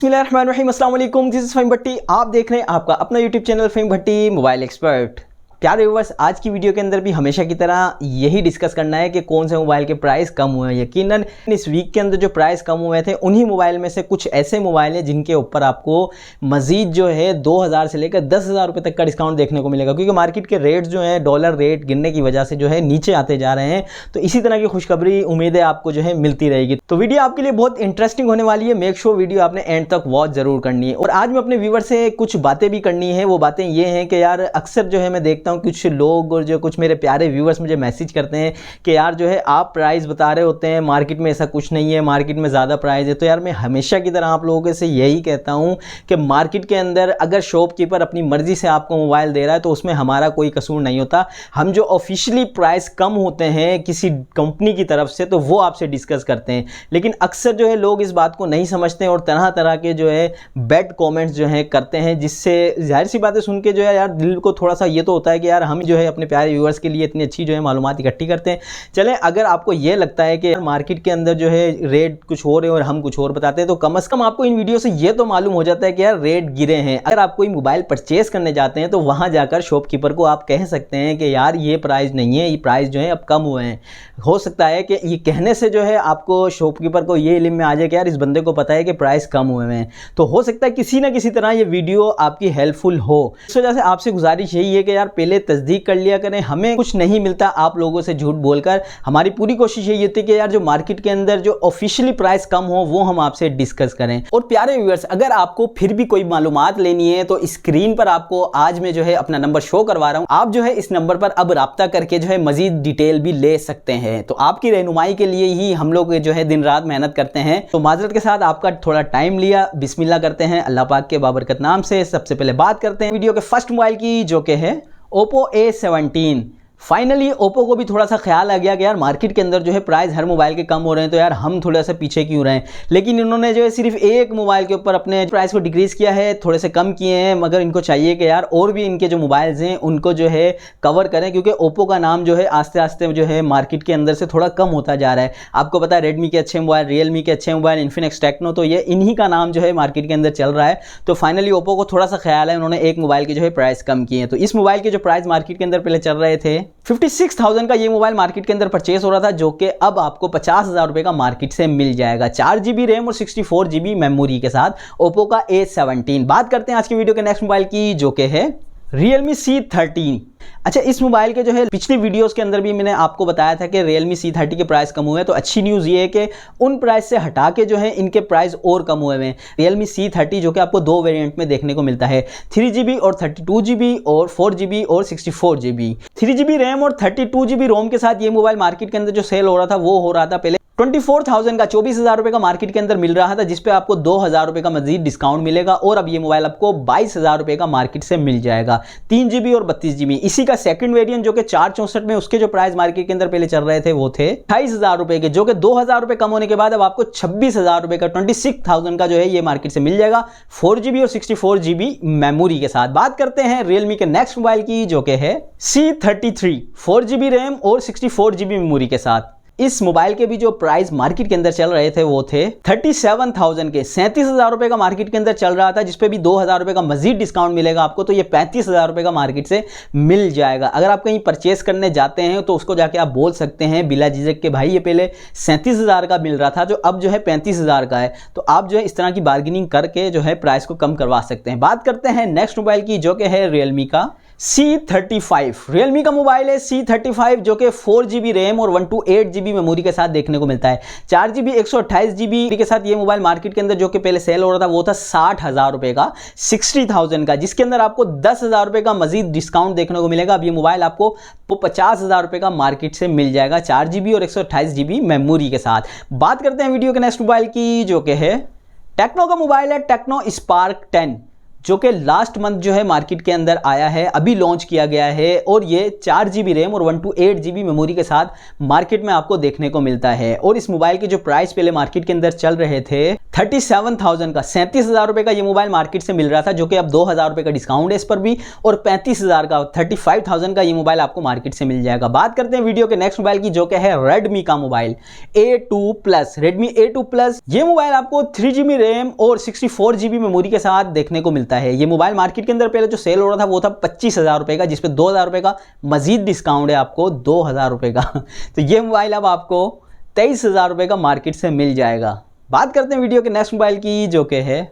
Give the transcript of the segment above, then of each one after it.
बिस्मिल्लाहिर्रहमानिर्रहीम, अस्सलाम वालेकुम। दिस इज फ़हीम भट्टी। आप देख रहे हैं आपका अपना यूट्यूब चैनल फ़हीम भट्टी मोबाइल एक्सपर्ट। प्यारे व्यूअर्स, आज की वीडियो के अंदर भी हमेशा की तरह यही डिस्कस करना है कि कौन से मोबाइल के प्राइस कम हुए हैं। यकीनन इस वीक के अंदर जो प्राइस कम हुए थे उन्हीं मोबाइल में से कुछ ऐसे मोबाइल हैं जिनके ऊपर आपको मजीद जो है 2000 से लेकर 10,000 रुपये तक का डिस्काउंट देखने को मिलेगा, क्योंकि मार्केट के रेट जो है डॉलर रेट गिरने की वजह से जो है नीचे आते जा रहे हैं। तो इसी तरह की खुशखबरी उम्मीदें आपको जो है मिलती रहेगी। तो वीडियो आपके लिए बहुत इंटरेस्टिंग होने वाली है। मेक श्योर वीडियो आपने एंड तक वॉच जरूर करनी है। और आज मैं अपने व्यूवर से कुछ बातें भी करनी है। वो बातें ये हैं कि यार अक्सर जो है मैं देखता हूँ कुछ लोग और जो कुछ मेरे प्यारे व्यूवर्स मुझे मैसेज करते हैं कि यार जो है आप प्राइस बता रहे होते हैं, मार्केट में ऐसा कुछ नहीं है, मार्केट में ज़्यादा प्राइस है। तो यार मैं हमेशा की तरह आप लोगों से यही कहता हूँ कि मार्केट के अंदर अगर शॉपकीपर अपनी मर्जी से आपको मोबाइल दे रहा है तो उसमें हमारा कोई कसूर नहीं होता। हम जो ऑफिशियली प्राइस कम होते हैं किसी कंपनी की तरफ से तो वो आपसे डिस्कस करते हैं। लेकिन अक्सर जो है लोग इस बात को नहीं समझते और तरह तरह के जो है बैड कमेंट्स जो है करते हैं, जिससे जाहिर सी बातें सुन के जो है यार दिल को थोड़ा सा ये तो होता है कि यार हम जो है अपने प्यारे व्यूअर्स के लिए इतनी अच्छी जो है मालूमात इकट्ठी करते हैं। चलें, अगर आपको ये लगता है कि मार्केट के अंदर जो है रेट कुछ और है और हम कुछ और बताते हैं तो कम से कम आपको इन वीडियो से ये तो मालूम हो जाता है कि यार रेट गिरे हैं। अगर आप कोई मोबाइल परचेस करने जाते हैं तो वहां जाकर शॉपकीपर को आप कह सकते हैं कि यार ये प्राइस नहीं है, ये प्राइस जो है अब कम हुए हैं। हो सकता है कि ये कहने से जो है आपको शॉपकीपर को ये इल्म में आ जाए कि यार इस बंदे को पता है कि प्राइस कम हुए हैं। तो हो सकता है किसी ना किसी तरह ये वीडियो आपकी हेल्पफुल हो। इस वजह से आपसे गुजारिश यही है कि यार पहले तस्दीक कर लिया करें। हमें कुछ नहीं मिलता आप लोगों से झूठ बोलकर। हमारी पूरी कोशिश यही होती है कि यार जो मार्केट के अंदर जो ऑफिशियली प्राइस कम हो वो हम आपसे डिस्कस करें। और प्यारे व्यूअर्स, अगर आपको फिर भी कोई मालूमात लेनी है तो स्क्रीन पर आपको आज मैं जो है अपना नंबर शो करवा रहा हूं। आप जो है इस नंबर पर अब राब्ता करके जो है मजीद डिटेल भी ले सकते हैं। तो आपकी रहनुमाई के लिए ही हम लोग जो है दिन रात मेहनत करते हैं। तो माजरत के साथ आपका थोड़ा टाइम लिया। बिस्मिल्लाह करते हैं अल्लाह पाक के बाबरकत नाम से। सबसे पहले बात करते हैं वीडियो के फर्स्ट मोबाइल की, जो कि है Oppo A17। फाइनली ओप्पो को भी थोड़ा सा ख्याल आ गया कि यार मार्केट के अंदर जो है प्राइस हर मोबाइल के कम हो रहे हैं तो यार हम थोड़ा सा पीछे क्यों रहे हैं। लेकिन इन्होंने जो है सिर्फ एक मोबाइल के ऊपर अपने प्राइस को डिक्रीज़ किया है, थोड़े से कम किए हैं। मगर इनको चाहिए कि यार और भी इनके जो मोबाइल्स हैं उनको जो है कवर करें, क्योंकि ओप्पो का नाम जो है आस्ते आस्ते जो है मार्केट के अंदर से थोड़ा कम होता जा रहा है। आपको पता है रेडमी के अच्छे मोबाइल, रियलमी के अच्छे मोबाइल, इन्फिनिक्स, टेक्नो, तो ये इन्हीं का नाम जो है मार्केट के अंदर चल रहा है। तो फाइनली ओप्पो को थोड़ा सा ख्याल है, उन्होंने एक मोबाइल के जो है प्राइस कम किए हैं। तो इस मोबाइल के जो प्राइस मार्केट के अंदर पहले चल रहे थे 56,000 का ये मोबाइल मार्केट के अंदर परचेस हो रहा था, जो कि अब आपको 50,000 रुपए का मार्केट से मिल जाएगा। 4GB रैम और 64GB मेमोरी के साथ ओप्पो का A17। बात करते हैं आज की वीडियो के नेक्स्ट मोबाइल की, जो कि है Realme C30। अच्छा, इस मोबाइल के जो है पिछले वीडियोस के अंदर भी मैंने आपको बताया था कि Realme C30 के प्राइस कम हुए हैं। तो अच्छी न्यूज़ ये है कि उन प्राइस से हटा के जो है इनके प्राइस और कम हुए हैं। Realme C30 जो कि आपको दो वेरिएंट में देखने को मिलता है, 3GB और 32GB और 4GB और 64GB। 3GB रैम और 32GB रोम के साथ ये मोबाइल मार्केट के अंदर जो सेल हो रहा था वो हो रहा था पहले 24,000 का, 24,000 रुपए का मार्केट के अंदर मिल रहा था, जिसपे आपको 2,000 रुपए का मजीद डिस्काउंट मिलेगा। और अब ये मोबाइल आपको 22,000 रुपए का मार्केट से मिल जाएगा, 3GB और 32GB। इसी का सेकंड वेरिएंट जो कि 464 में, उसके जो प्राइस मार्केट के अंदर पहले चल रहे थे वो थे 28,000 रुपए के, जो कि 2,000 रुपए कम होने के बाद अब आपको 26,000 रुपए का, 26,000 का जो है ये मार्केट से मिल जाएगा, 4GB और 64GB मेमोरी के साथ। बात करते हैं रियलमी के नेक्स्ट मोबाइल की, जो कि है C33, 4GB रैम और 64GB मेमोरी के साथ। इस मोबाइल के भी जो प्राइस मार्केट के अंदर चल रहे थे वो थे 37,000 के, 37,000 रुपए का मार्केट के अंदर चल रहा था, जिसपे भी 2,000 रुपए का मजीद डिस्काउंट मिलेगा आपको। तो ये 35,000 रुपए का मार्केट से मिल जाएगा। अगर आप कहीं परचेस करने जाते हैं तो उसको जाके आप बोल सकते हैं बिला झिझक के भाई ये पहले 37,000 का मिल रहा था जो अब जो है 35,000 का है। तो आप जो है इस तरह की बार्गेनिंग करके जो है प्राइस को कम करवा सकते हैं। बात करते हैं नेक्स्ट मोबाइल की, जो कि है रियलमी का C35। रियलमी का मोबाइल है C35, जो कि 4GB रैम और 128GB मेमोरी के साथ देखने को मिलता है। 4GB 128GB के साथ ये मोबाइल मार्केट के अंदर जो कि पहले सेल हो रहा था वो था 60,000 रुपए का, 60,000 का, जिसके अंदर आपको 10,000 रुपए का मजीद डिस्काउंट देखने को मिलेगा। अब ये मोबाइल आपको 50,000 रुपए का मार्केट से मिल जाएगा, 4GB और 128GB मेमोरी के साथ। बात करते हैं वीडियो के नेक्स्ट मोबाइल की, जो कि है टेक्नो का मोबाइल है, टेक्नो स्पार्क 10, जो कि लास्ट मंथ जो है मार्केट के अंदर आया है, अभी लॉन्च किया गया है। और ये 4GB रैम और 128GB मेमोरी के साथ मार्केट में आपको देखने को मिलता है। और इस मोबाइल के जो प्राइस पहले मार्केट के अंदर चल रहे थे 37,000 का, 37,000 रुपये का ये मोबाइल मार्केट से मिल रहा था, जो कि अब 2,000 रुपये का डिस्काउंट है इस पर भी, और 35,000 का 35,000 का ये मोबाइल आपको मार्केट से मिल जाएगा। बात करते हैं वीडियो के नेक्स्ट मोबाइल की, जो कि है रेडमी का mobile A2 plus. Redmi A2 plus ये मोबाइल आपको 3GB रैम और 64GB मेमोरी के साथ देखने को मिलता है। ये मोबाइल मार्केट के अंदर पहले जो सेल हो रहा था वो था 25,000 रुपये का, जिसपे 2,000 रुपये का मजीद डिस्काउंट है आपको 2,000 रुपये का। तो ये मोबाइल अब आपको 23,000 रुपये का मार्केट से मिल जाएगा। बात करते हैं वीडियो के नेक्स्ट मोबाइल की, जो कि है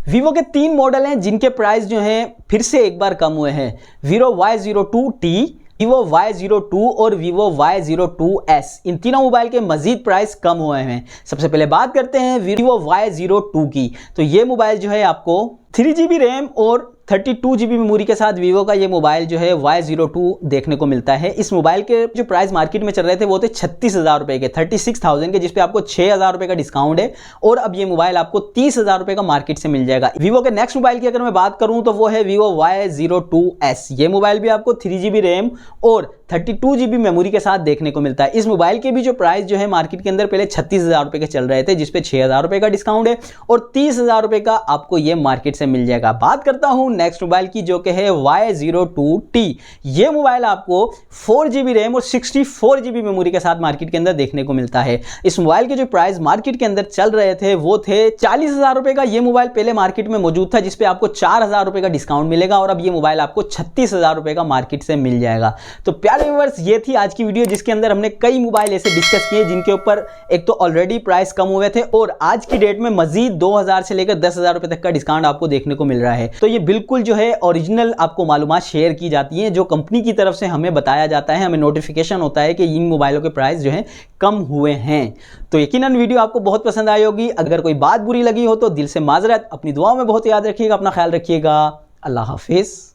वीवो के 3 मॉडल हैं जिनके प्राइस जो हैं फिर से एक बार कम हुए हैं। वीवो Y02T, वीवो Y02 और वीवो Y02S, इन तीनों मोबाइल के मजीद प्राइस कम हुए हैं। सबसे पहले बात करते हैं वीवो Y02 की। तो ये मोबाइल जो है आपको 3GB रैम और 32GB मेमोरी के साथ वीवो का ये मोबाइल जो है Y02 देखने को मिलता है। इस मोबाइल के जो प्राइस मार्केट में चल रहे थे वो थे 36,000 रुपये के, 36,000 के, जिसपे आपको 6,000 रुपये का डिस्काउंट है, और अब ये मोबाइल आपको 30,000 रुपये का मार्केट से मिल जाएगा। वीवो के नेक्स्ट मोबाइल की अगर मैं बात करूं तो वो है वीवो Y02S। ये मोबाइल भी आपको 3GB रैम और 32GB मेमोरी के साथ देखने को मिलता है। इस मोबाइल के भी जो प्राइस जो है मार्केट के अंदर पहले 36,000 रुपये के चल रहे थे, जिसपे 6,000 रुपये का डिस्काउंट है, और 30,000 रुपये का आपको ये मार्केट से मिल जाएगा। बात करता हूं नेक्स्ट मोबाइल की, जो कि है Y02T। ये मोबाइल आपको 4GB रैम और 64GB मेमोरी के साथ मार्केट के अंदर देखने को मिलता है। इस मोबाइल के जो प्राइस मार्केट के अंदर चल रहे थे वो थे 40,000 रुपये का। ये मोबाइल पहले मार्केट में मौजूद था, जिसपे आपको 4,000 रुपये का डिस्काउंट मिलेगा, और अब ये मोबाइल आपको 36,000 रुपये का मार्केट से मिल जाएगा। तो प्यारे व्यूअर्स, ये थी आज की वीडियो, जिसके अंदर हमने कई मोबाइल ऐसे डिस्कस किए जिनके ऊपर एक तो ऑलरेडी प्राइस कम हुए थे, और आज की डेट में मजीद 2,000 से लेकर 10,000 रुपये तक का डिस्काउंट आपको देखने को मिल रहा है। तो ये बिल्कुल जो है ओरिजिनल आपको मालूमात शेयर की जाती हैं, जो कंपनी की तरफ से हमें बताया जाता है, हमें नोटिफिकेशन होता है कि इन मोबाइलों के प्राइस जो है कम हुए हैं। तो यकीनन वीडियो आपको बहुत पसंद आई होगी। अगर कोई बात बुरी लगी हो तो दिल से माजरत, अपनी दुआओं में बहुत याद रखिएगा, अपना ख्याल रखिएगा। अल्लाह हाफिज़।